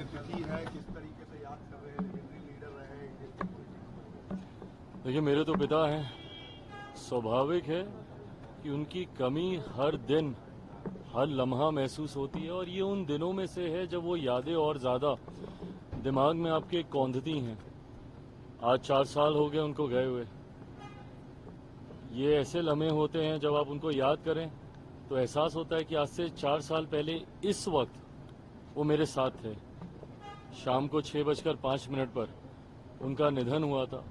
तिथि है, किस तरीके से याद कर रहे हैं, लेजेंडरी लीडर रहे इंडियन पॉलिटिक्स में? देखिए, मेरे तो पिता हैं। स्वाभाविक है कि उनकी कमी हर दिन हर लम्हा महसूस होती है, और ये उन दिनों में से है जब वो यादें और ज़्यादा दिमाग में आपके कौंधती हैं। आज 4 साल हो गए उनको गए हुए। ये ऐसे लम्हे होते हैं जब आप उनको याद करें तो एहसास होता है कि आज से 4 साल पहले इस वक्त वो मेरे साथ थे। शाम को 6:05 पर उनका निधन हुआ था।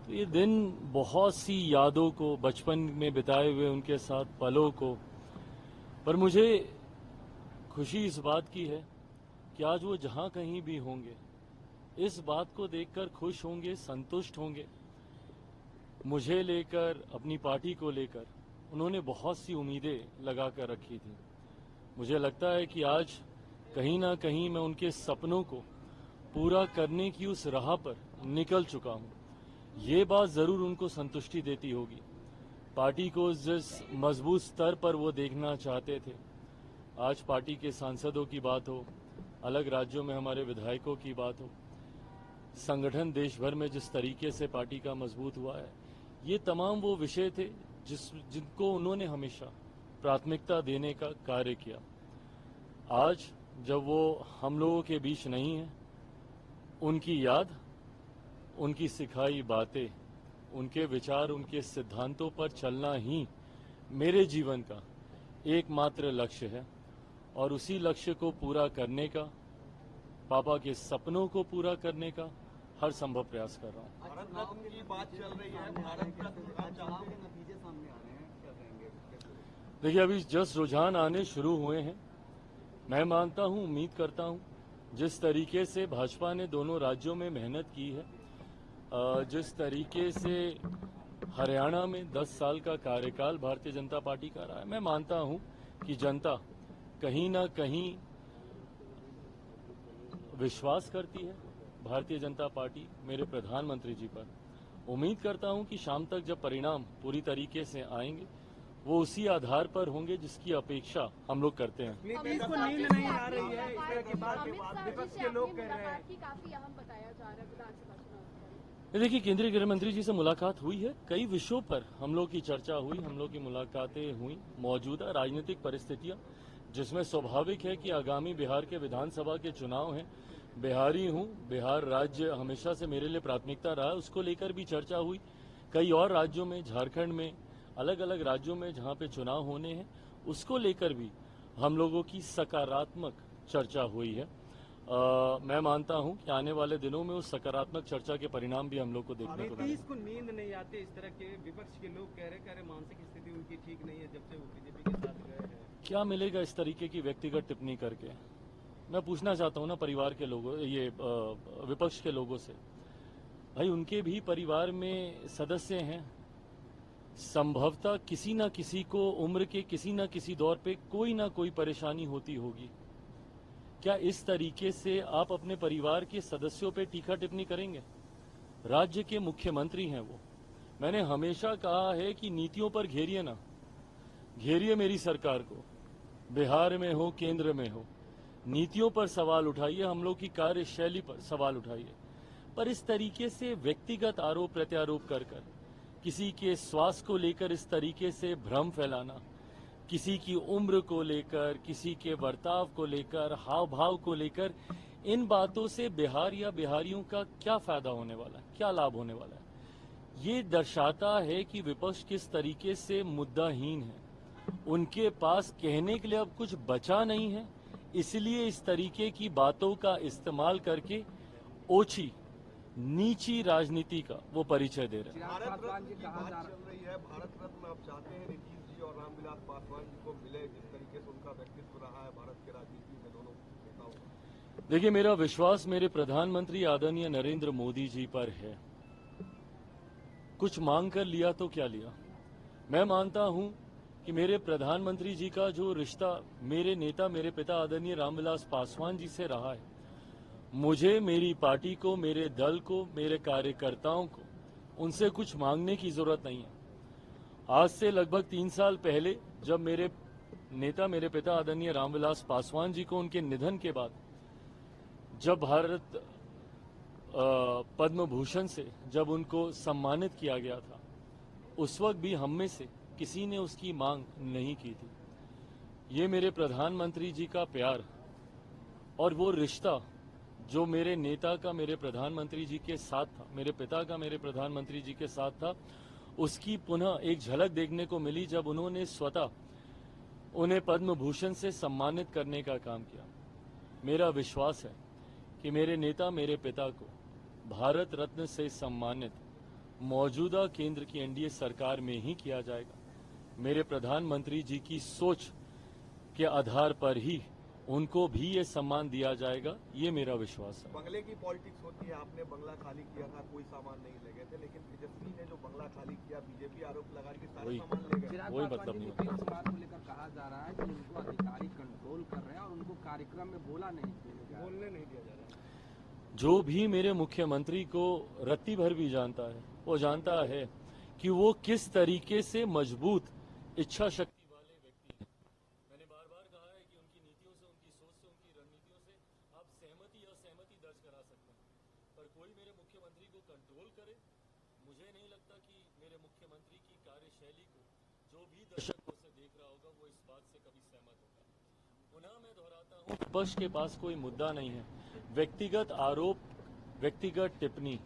तो ये दिन बहुत सी यादों को, बचपन में बिताए हुए उनके साथ पलों को, पर मुझे खुशी इस बात की है कि आज वो जहां कहीं भी होंगे इस बात को देखकर खुश होंगे, संतुष्ट होंगे। मुझे लेकर, अपनी पार्टी को लेकर उन्होंने बहुत सी उम्मीदें लगा कर रखी थी। मुझे लगता है कि आज कहीं ना कहीं मैं उनके सपनों को पूरा करने की उस राह पर निकल चुका हूं। ये बात जरूर उनको संतुष्टि देती होगी। पार्टी को जिस मजबूत स्तर पर वो देखना चाहते थे, आज पार्टी के सांसदों की बात हो, अलग राज्यों में हमारे विधायकों की बात हो, संगठन देश भर में जिस तरीके से पार्टी का मजबूत हुआ है, ये तमाम वो विषय थे जिनको उन्होंने हमेशा प्राथमिकता देने का कार्य किया। आज जब वो हम लोगों के बीच नहीं है, उनकी याद, उनकी सिखाई बातें, उनके विचार, उनके सिद्धांतों पर चलना ही मेरे जीवन का एकमात्र लक्ष्य है, और उसी लक्ष्य को पूरा करने का, पापा के सपनों को पूरा करने का हर संभव प्रयास कर रहा हूं। भारत रत्न की बात चल रही है, भारत रत्न आप चाहते हैं? नतीजे सामने आ रहे हैं, क्या कहेंगे? देखिए, अभी जस्ट रुझान आने शुरू हुए हैं। मैं मानता हूं, उम्मीद करता हूं, जिस तरीके से भाजपा ने दोनों राज्यों में मेहनत की है, जिस तरीके से हरियाणा में 10 साल का कार्यकाल भारतीय जनता पार्टी का रहा है, मैं मानता हूं कि जनता कहीं ना कहीं विश्वास करती है भारतीय जनता पार्टी, मेरे प्रधानमंत्री जी पर। उम्मीद करता हूं कि शाम तक जब परिणाम पूरी तरीके से आएंगे, वो उसी आधार पर होंगे जिसकी अपेक्षा हम लोग करते हैं। इसको नींद नहीं आ रही है, इस तरह की बात विपक्ष के लोग कह रहे हैं। काफी अहम बताया जा रहा है विधानसभा चुनाव। देखिए, केंद्रीय गृह मंत्री जी से मुलाकात हुई है, कई विषयों पर हम लोग की चर्चा हुई, हम लोग की मुलाकातें हुई। मौजूदा राजनीतिक परिस्थितियां, जिसमें स्वाभाविक है कि आगामी बिहार के विधानसभा के चुनाव हैं, बिहारी हूं, बिहार राज्य हमेशा से मेरे लिए प्राथमिकता रहा है, उसको लेकर भी चर्चा हुई। कई और राज्यों में, झारखंड में, अलग अलग राज्यों में जहां पे चुनाव होने हैं, उसको लेकर भी हम लोगों की सकारात्मक चर्चा हुई है। मैं मानता हूं कि आने वाले दिनों में उस सकारात्मक चर्चा के परिणाम भी हम लोग को देखने को मिलेंगे। नीतीश को नींद नहीं आती, इस तरह के विपक्ष के लोग कह रहे हैं, मानसिक स्थिति उनकी ठीक नहीं है जब से वो बीजेपी के साथ गए हैं। क्या मिलेगा इस तरीके की व्यक्तिगत टिप्पणी करके? मैं पूछना चाहता हूं ना परिवार के लोगों, ये विपक्ष के लोगों से, भाई उनके भी परिवार में सदस्य हैं। संभवतः किसी न किसी को उम्र के किसी न किसी दौर पे कोई ना कोई परेशानी होती होगी। क्या इस तरीके से आप अपने परिवार के सदस्यों पे टीका टिप्पणी करेंगे? राज्य के मुख्यमंत्री हैं वो। मैंने हमेशा कहा है कि नीतियों पर घेरिए ना, घेरिए मेरी सरकार को, बिहार में हो, केंद्र में हो, नीतियों पर सवाल उठाइए, हम लोग की कार्यशैली पर सवाल उठाइए। पर इस तरीके से व्यक्तिगत आरोप प्रत्यारोप कर किसी के स्वास्थ्य को लेकर इस तरीके से भ्रम फैलाना, किसी की उम्र को लेकर, किसी के बर्ताव को लेकर, हाव भाव को लेकर, इन बातों से बिहार या बिहारियों का क्या फायदा होने वाला है, क्या लाभ होने वाला है? ये दर्शाता है कि विपक्ष किस तरीके से मुद्दाहीन है। उनके पास कहने के लिए अब कुछ बचा नहीं है, इसलिए इस तरीके की बातों का इस्तेमाल करके ओछी नीची राजनीति का वो परिचय दे रहे हैं। भारत रत्न की बात चल रही है, भारत रत्न आप चाहते हैं नीतीश जी और रामविलास पासवान जी को मिले, जिस तरीके से उनका व्यक्तित्व रहा है भारत के राजनीति में दोनों नेताओं का? देखिए, मेरा विश्वास मेरे प्रधानमंत्री आदरणीय नरेंद्र मोदी जी पर है। कुछ मांग कर लिया तो क्या लिया? मैं मानता हूं कि मेरे प्रधानमंत्री जी का जो रिश्ता मेरे नेता, मेरे पिता आदरणीय रामविलास पासवान जी से रहा है, मुझे, मेरी पार्टी को, मेरे दल को, मेरे कार्यकर्ताओं को उनसे कुछ मांगने की जरूरत नहीं है। आज से लगभग 3 साल पहले जब मेरे नेता, मेरे पिता आदरणीय रामविलास पासवान जी को उनके निधन के बाद जब भारत पद्म भूषण से जब उनको सम्मानित किया गया था, उस वक्त भी हम में से किसी ने उसकी मांग नहीं की थी। ये मेरे प्रधानमंत्री जी का प्यार और वो रिश्ता जो मेरे नेता का मेरे प्रधानमंत्री जी के साथ था, मेरे पिता का मेरे प्रधानमंत्री जी के साथ था, उसकी पुनः एक झलक देखने को मिली जब उन्होंने स्वतः उन्हें पद्म भूषण से सम्मानित करने का काम किया। मेरा विश्वास है कि मेरे नेता मेरे पिता को भारत रत्न से सम्मानित मौजूदा केंद्र की एनडीए सरकार में ही किया जाएगा। मेरे प्रधानमंत्री जी की सोच के आधार पर ही उनको भी ये सम्मान दिया जाएगा, ये मेरा विश्वास है। बंगले की पॉलिटिक्स होती है, आपने बंगला खाली किया था, कोई सामान नहीं ले गए थे, लेकिन तेजस्वी ने जो बंगला खाली किया, बीजेपी आरोप लगा कि सारे सामान ले गए। चिराग कोई पासवान मतलब जी नहीं नीतीश कुमार को लेकर कहा जा रहा है कि उनको अधिकारी कंट्रोल कर रहे हैं और उनको कार्यक्रम में बोलने नहीं दिया जा रहा है। जो भी मेरे मुख्यमंत्री को रत्ती भर भी जानता है, वो जानता है कि वो किस तरीके से मजबूत इच्छा शक्ति वाले व्यक्ति हैं। मैंने बार बार कहा है कि उनकी नीतियों से, उनकी सोच से, उनकी रणनीतियों से आप सहमति या असहमति दर्ज करा सकते हैं, पर कोई मेरे मुख्यमंत्री को कंट्रोल करे, मुझे नहीं लगता कि मेरे मुख्यमंत्री की कार्यशैली को जो भी दर्शक उसे देख रहा होगा वो इस बात से कभी सहमत होगा। पुनः मैं दोहराता हूँ, विपक्ष के पास कोई मुद्दा नहीं है। व्यक्तिगत आरोप, व्यक्तिगत टिप्पणी,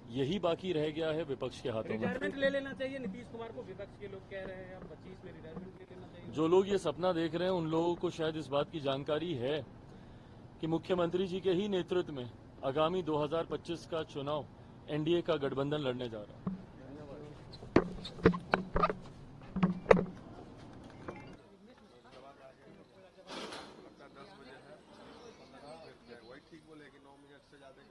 यही बाकी रह गया है विपक्ष के हाथों में। रिटायरमेंट ले लेना चाहिए नीतीश कुमार को, विपक्ष के लोग कह रहे हैं अब 25 में रिटायरमेंट ले लेना चाहिए। जो लोग ये सपना देख रहे हैं उन लोगों को शायद इस बात की जानकारी है कि मुख्यमंत्री जी के ही नेतृत्व में आगामी 2025 का चुनाव एनडीए का गठबंधन लड़ने जा रहा है। वही ठीक बोले कि 9 मिनट से ज्यादा